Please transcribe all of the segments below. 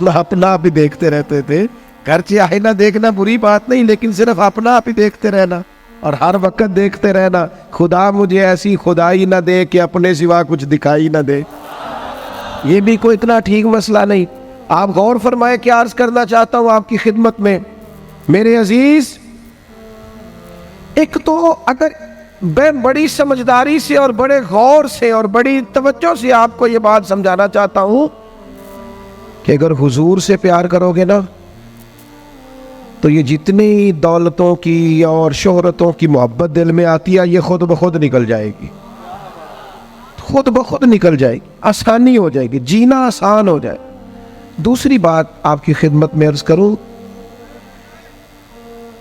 ورنہ اپنا آپ ہی دیکھتے رہتے تھے. گرچہ آئینہ دیکھنا بری بات نہیں، لیکن صرف اپنا آپ ہی دیکھتے رہنا اور ہر وقت دیکھتے رہنا خدا مجھے ایسی خدائی نہ دے کہ اپنے سوا کچھ دکھائی نہ دے. یہ بھی کوئی اتنا ٹھیک مسئلہ نہیں. آپ غور فرمائے کیا عرض کرنا چاہتا ہوں آپ کی خدمت میں میرے عزیز. ایک تو اگر میں بڑی سمجھداری سے اور بڑے غور سے اور بڑی توجہ سے آپ کو یہ بات سمجھانا چاہتا ہوں کہ اگر حضور سے پیار کرو گے نا تو یہ جتنی دولتوں کی اور شہرتوں کی محبت دل میں آتی ہے یہ خود بخود نکل جائے گی، خود بخود نکل جائے گی، آسانی ہو جائے گی، جینا آسان ہو جائے. دوسری بات آپ کی خدمت میں عرض کروں،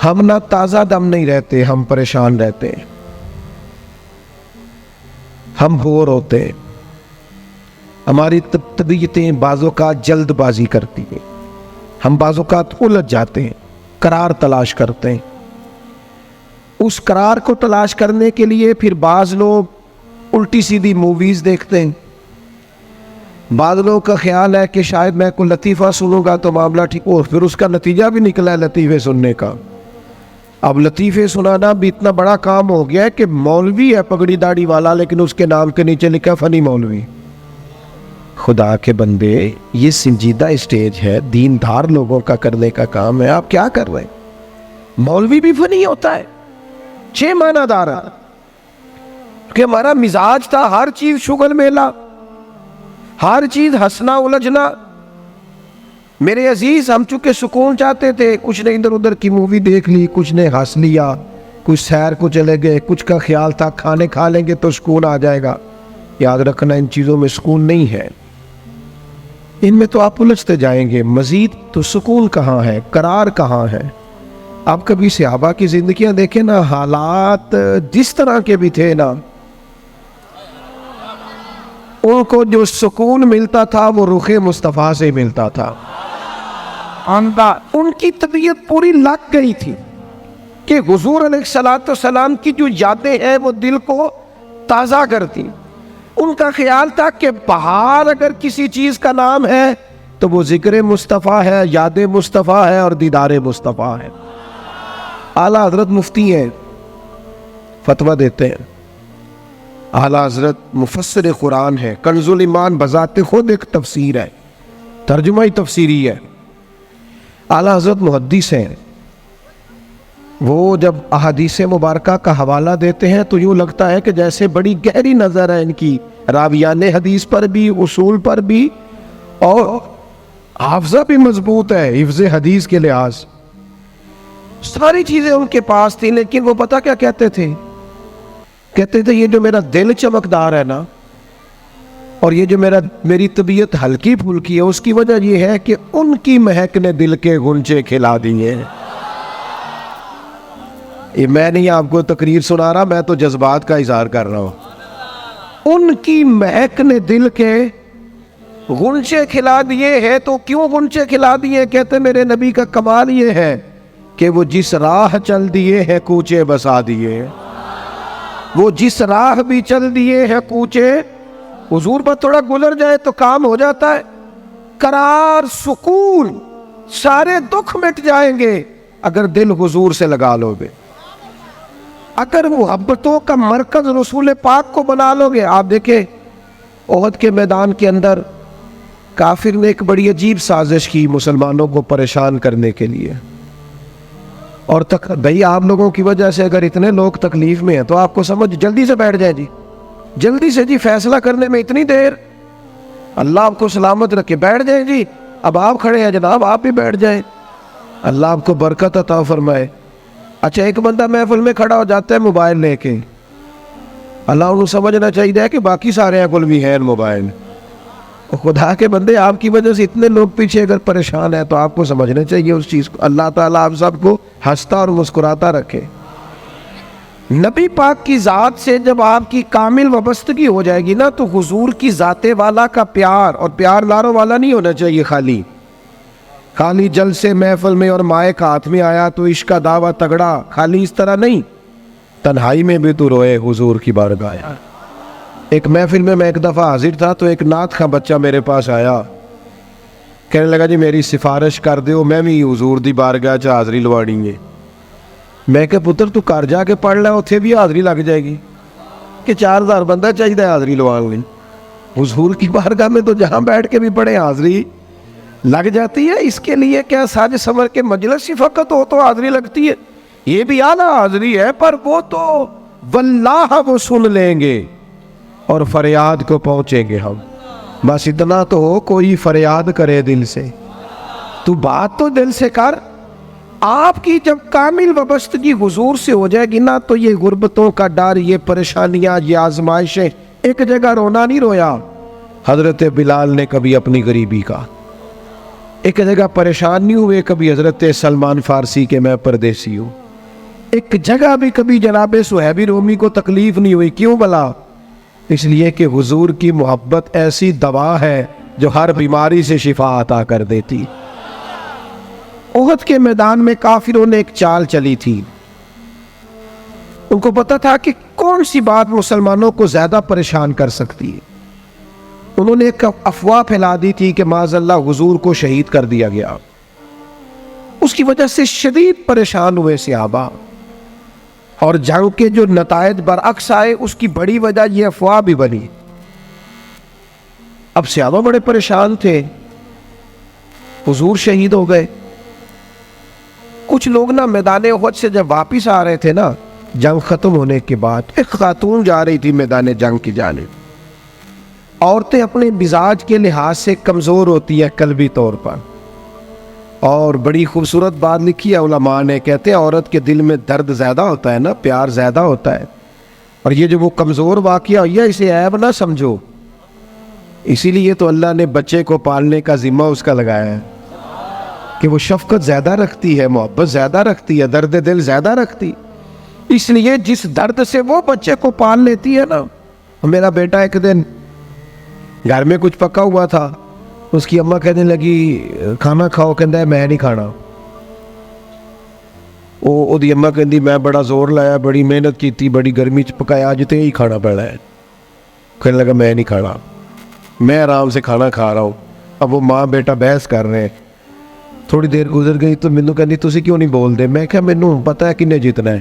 ہم نہ تازہ دم نہیں رہتے، ہم پریشان رہتے ہیں، ہم بور ہوتے ہیں، ہماری طبیعتیں بعض اوقات جلد بازی کرتی ہیں، ہم بعض اوقات الجھ جاتے ہیں، قرار تلاش کرتے ہیں. اس قرار کو تلاش کرنے کے لیے پھر بعض لوگ الٹی سیدھی موویز دیکھتے ہیں. بعض لوگوں کا خیال ہے کہ شاید میں کوئی لطیفہ سنوں گا تو معاملہ ٹھیک ہو، پھر اس کا نتیجہ بھی نکلا ہے لطیفے سننے کا. اب لطیفے سنانا بھی اتنا بڑا کام ہو گیا ہے کہ مولوی ہے پگڑی داڑھی والا لیکن اس کے نام کے نیچے لکھا فنی مولوی. خدا کے بندے یہ سنجیدہ اسٹیج ہے، دیندار لوگوں کا کرنے کا کام ہے، آپ کیا کر رہے ہیں؟ مولوی بھی فنی ہوتا ہے، 6 معنی دار ہے کہ ہمارا مزاج تھا ہر چیز شغل میلہ، ہر چیز ہنسنا الجھنا. میرے عزیز ہم چونکہ سکون چاہتے تھے، کچھ نے ادھر ادھر کی مووی دیکھ لی، کچھ نے ہنس لیا، کچھ سیر کو چلے گئے، کچھ کا خیال تھا کھانے کھا لیں گے تو سکون آ جائے گا. یاد رکھنا ان چیزوں میں سکون نہیں ہے، ان میں تو آپ الجھتے جائیں گے. مزید تو سکون کہاں ہے، قرار کہاں ہے؟ آپ کبھی صحابہ کی زندگیاں دیکھیں نا، حالات جس طرح کے بھی تھے نا، ان کو جو سکون ملتا تھا وہ رخ مصطفیٰ سے ملتا تھا. ان کی طبیعت پوری لگ گئی تھی کہ حضور علیہ السلام کی جو یادیں ہیں وہ دل کو تازہ کرتی. ان کا خیال تھا کہ بہار اگر کسی چیز کا نام ہے تو وہ ذکر مصطفیٰ ہے، یاد مصطفیٰ ہے اور دیدار مصطفیٰ ہے. اعلیٰ حضرت مفتی ہیں، فتویٰ دیتے ہیں. اعلیٰ حضرت مفسر قرآن ہے، کنز الایمان بذات خود ایک تفسیر ہے، ترجمہ ہی تفسیری ہے. اعلیٰ حضرت محدث ہیں. وہ جب احادیث مبارکہ کا حوالہ دیتے ہیں تو یوں لگتا ہے کہ جیسے بڑی گہری نظر ہے ان کی، راویان حدیث پر بھی، اصول پر بھی، اور حافظہ بھی مضبوط ہے حفظ حدیث کے لحاظ. ساری چیزیں ان کے پاس تھیں، لیکن وہ پتہ کیا کہتے تھے؟ کہتے تھے یہ جو میرا دل چمکدار ہے نا، اور یہ جو میری طبیعت ہلکی پھلکی ہے، اس کی وجہ یہ ہے کہ ان کی مہک نے دل کے غنچے کھلا دیے. یہ میں نہیں آپ کو تقریر سنا رہا، میں تو جذبات کا اظہار کر رہا ہوں. ان کی مہک نے دل کے غنچے کھلا دیے ہیں. تو کیوں غنچے کھلا دیے؟ کہتے میرے نبی کا کمال یہ ہے کہ وہ جس راہ چل دیے ہیں کوچے بسا دیے. وہ جس راہ بھی چل دیے ہیں کوچے، حضور پر تھوڑا گزر جائے تو کام ہو جاتا ہے. قرار، سکون، سارے دکھ مٹ جائیں گے اگر دل حضور سے لگا لو گے، اگر محبتوں کا مرکز رسول پاک کو بنا لو گے. آپ دیکھیں احد کے میدان کے اندر کافر نے ایک بڑی عجیب سازش کی مسلمانوں کو پریشان کرنے کے لیے. اور بھئی آپ لوگوں کی وجہ سے اگر اتنے لوگ تکلیف میں ہیں تو آپ کو سمجھ جلدی سے بیٹھ جائیں جی، جلدی سے جی، فیصلہ کرنے میں اتنی دیر، اللہ آپ کو سلامت رکھے، بیٹھ جائیں جی. اب آپ کھڑے ہیں جناب، آپ بھی بیٹھ جائیں، اللہ آپ کو برکت عطا فرمائے. اچھا ایک بندہ محفل میں کھڑا ہو جاتا ہے موبائل لے کے، اللہ انہوں سمجھنا چاہیے کہ باقی سارے کل بھی ہیں موبائل. خدا کے بندے آپ کی وجہ سے اتنے لوگ پیچھے اگر پریشان ہیں تو آپ کو سمجھنا چاہیے اس چیز کو. اللہ تعالیٰ آپ سب کو ہنستا اور مسکراتا رکھے. نبی پاک کی ذات سے جب آپ کی کامل وابستگی ہو جائے گی نا تو حضور کی ذات والا کا پیار، اور پیار لاروں والا نہیں ہونا چاہیے خالی جلسے محفل میں اور مائک ہاتھ میں آیا تو عشق کا دعویٰ تگڑا، خالی اس طرح نہیں. تنہائی میں بھی تو روئے حضور کی بارگاہ. ایک محفل میں ایک دفعہ حاضر تھا تو ایک نعت خواں بچہ میرے پاس آیا، کہنے لگا جی میری سفارش کر دیو، میں بھی حضور دی بارگاہ چ حاضری لوانی ہے۔ میں کہ پتر تو گھر جا کے پڑھ لے، اتنے بھی حاضری لگ جائے گی کہ 4000 بندہ چاہیے حاضری لوان لی۔ حضور کی بارگاہ میں تو جہاں بیٹھ کے بھی پڑھے حاضری لگ جاتی ہے، اس کے لیے کیا ساج سمر کے مجلس ہی فقط ہو تو حاضری لگتی ہے؟ یہ بھی اعلیٰ حاضری ہے، پر وہ تو واللہ وہ سن لیں گے اور فریاد کو پہنچیں گے ہم۔ بس اتنا تو ہو، کوئی فریاد کرے دل سے، تو بات تو دل سے کر۔ آپ کی جب کامل وابستگی حضور سے ہو جائے گی نا، تو یہ غربتوں کا ڈر، یہ پریشانیاں، یہ آزمائشیں، ایک جگہ رونا نہیں رویا حضرت بلال نے کبھی اپنی غریبی کا، ایک جگہ پریشان نہیں ہوئے کبھی حضرت سلمان فارسی کے میں پردیسی ہوں، ایک جگہ بھی کبھی جناب صہیب رومی کو تکلیف نہیں ہوئی۔ کیوں بلا؟ اس لیے کہ حضور کی محبت ایسی دوا ہے جو ہر بیماری سے شفا عطا کر دیتی۔ احد کے میدان میں کافروں نے ایک چال چلی تھی، ان کو پتا تھا کہ کون سی بات مسلمانوں کو زیادہ پریشان کر سکتی ہے۔ انہوں نے ایک افواہ پھیلا دی تھی کہ معاذ اللہ حضور کو شہید کر دیا گیا۔ اس کی وجہ سے شدید پریشان ہوئے صحابہ، اور جنگ کے جو نتائج برعکس آئے اس کی بڑی وجہ یہ افواہ بھی بنی۔ اب صحابہ بڑے پریشان تھے، حضور شہید ہو گئے۔ کچھ لوگ نا میدان احد سے جب واپس آ رہے تھے نا، جنگ ختم ہونے کے بعد، ایک خاتون جا رہی تھی میدان جنگ کی جانب۔ عورتیں اپنے مزاج کے لحاظ سے کمزور ہوتی ہیں قلبی طور پر، اور بڑی خوبصورت بات لکھی ہے علماء نے، کہتے ہیں عورت کے دل میں درد زیادہ ہوتا ہے نا، پیار زیادہ ہوتا ہے، اور یہ جو وہ کمزور واقعہ ہوئی ہے اسے عیب نہ سمجھو۔ اسی لیے تو اللہ نے بچے کو پالنے کا ذمہ اس کا لگایا ہے کہ وہ شفقت زیادہ رکھتی ہے، محبت زیادہ رکھتی ہے، درد دل زیادہ رکھتی، اس لیے جس درد سے وہ بچے کو پال لیتی ہے نا۔ میرا بیٹا ایک دن گھر میں کچھ پکا ہوا تھا، اس کی اماں کہنے لگی کھانا کھاؤ، کہندا ہے میں نہیں کھانا۔ وہ دی اماں کہندی میں بڑا زور لایا، بڑی محنت کی، بڑی گرمی چ پکایا، اج تے ہی کھانا پڑا ہے۔ کہنے لگا میں نہیں کھانا، میں آرام سے کھانا کھا رہا ہوں۔ اب وہ ماں بیٹا بحث کر رہے ہیں، تھوڑی دیر گزر گئی تو مینوں کہندی تسی کیوں نہیں بول دے؟ میں کہا مینوں پتہ ہے کنے جیتنا ہے،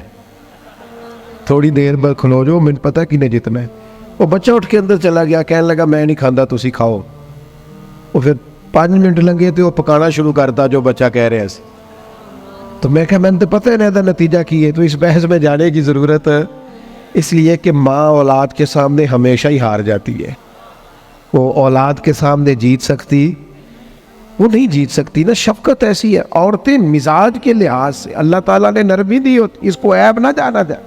تھوڑی دیر بعد کھلو جو، مینوں پتہ ہے کنے جیتنا ہے۔ وہ بچہ اٹھ کے اندر چلا گیا، کہنے لگا میں نہیں کھاندا، تسی کھاؤ۔ وہ پھر 5 منٹ لگے تو وہ پکانا شروع کرتا جو بچہ کہہ رہے ہیں۔ تو میں کہا میں نے تو پتہ ہے نا نتیجہ کی ہے، تو اس بحث میں جانے کی ضرورت ہے، اس لیے کہ ماں اولاد کے سامنے ہمیشہ ہی ہار جاتی ہے۔ وہ اولاد کے سامنے جیت سکتی، وہ نہیں جیت سکتی نا، شفقت ایسی ہے۔ عورتیں مزاج کے لحاظ سے اللہ تعالیٰ نے نرمی دی ہوتی، اس کو عیب نہ جانا جائے،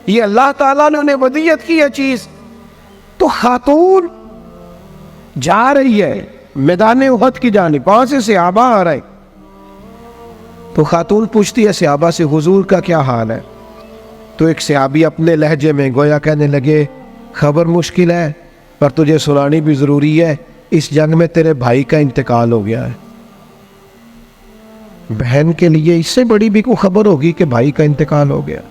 یہ اللہ تعالیٰ نے انہیں ودیت کی ہے چیز۔ تو خاتون جا رہی ہے میدان احد کی جانب، وہاں سے صحابہ آ رہے، تو خاتون پوچھتی ہے صحابہ سے حضور کا کیا حال ہے؟ تو ایک صحابی اپنے لہجے میں گویا کہنے لگے خبر مشکل ہے پر تجھے سنانی بھی ضروری ہے، اس جنگ میں تیرے بھائی کا انتقال ہو گیا ہے۔ بہن کے لیے اس سے بڑی بھی کوئی خبر ہوگی کہ بھائی کا انتقال ہو گیا؟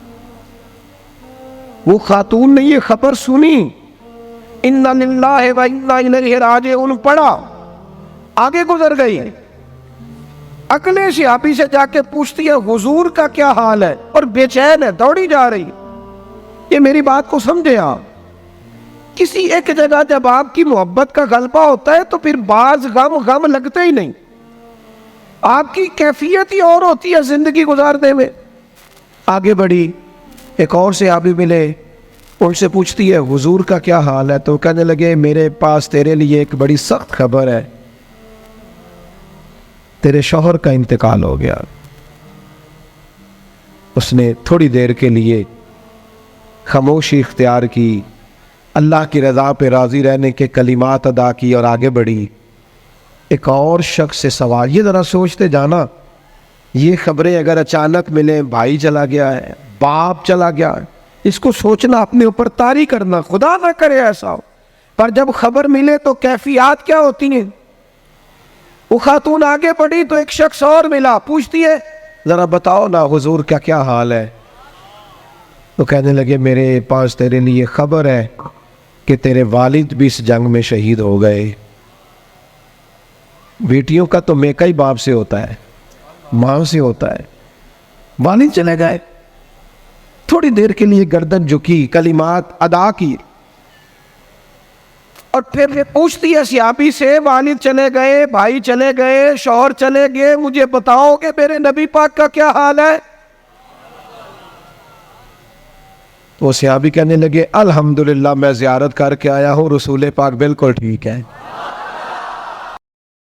وہ خاتون نے یہ خبر سنی، اِنَّا لِلَّهِ وَإِنَّا إِلَيْهِ رَاجِعُونَ پڑھا، آگے گزر گئی، اگلے صحابی سے جا کے پوچھتی ہے حضور کا کیا حال ہے، اور بے چین ہے، دوڑی جا رہی۔ یہ میری بات کو سمجھے آپ، کسی ایک جگہ جب آپ کی محبت کا غلبہ ہوتا ہے تو پھر بعض غم لگتے ہی نہیں، آپ کی کیفیت ہی اور ہوتی ہے زندگی گزارنے میں۔ آگے بڑھی، ایک اور صحابی ملے، ان سے پوچھتی ہے حضور کا کیا حال ہے، تو کہنے لگے میرے پاس تیرے لیے ایک بڑی سخت خبر ہے، تیرے شوہر کا انتقال ہو گیا۔ اس نے تھوڑی دیر کے لیے خاموشی اختیار کی، اللہ کی رضا پہ راضی رہنے کے کلمات ادا کی اور آگے بڑھی۔ ایک اور شخص سے سوال، یہ ذرا سوچتے جانا، یہ خبریں اگر اچانک ملیں، بھائی چلا گیا ہے، باپ چلا گیا ہے، اس کو سوچنا، اپنے اوپر طاری کرنا، خدا نہ کرے ایسا ہو، پر جب خبر ملے تو کیفیات کیا ہوتی ہیں۔ وہ خاتون آگے بڑھی تو ایک شخص اور ملا، پوچھتی ہے ذرا بتاؤ نا حضور کا کیا حال ہے؟ تو کہنے لگے میرے پاس تیرے لیے خبر ہے کہ تیرے والد بھی اس جنگ میں شہید ہو گئے۔ بیٹیوں کا تو میکا ہی باپ سے ہوتا ہے، ماں سے ہوتا ہے. والد چلے گئے، تھوڑی دیر کے لیے گردن جھکی، کلمات ادا کی، اور پھر پوچھتی ہے صحابی سے، والد چلے گئے، بھائی چلے گئے، شوہر چلے گئے، مجھے بتاؤ کہ میرے نبی پاک کا کیا حال ہے؟ تو صحابی کہنے لگے الحمدللہ میں زیارت کر کے آیا ہوں، رسول پاک بالکل ٹھیک ہے.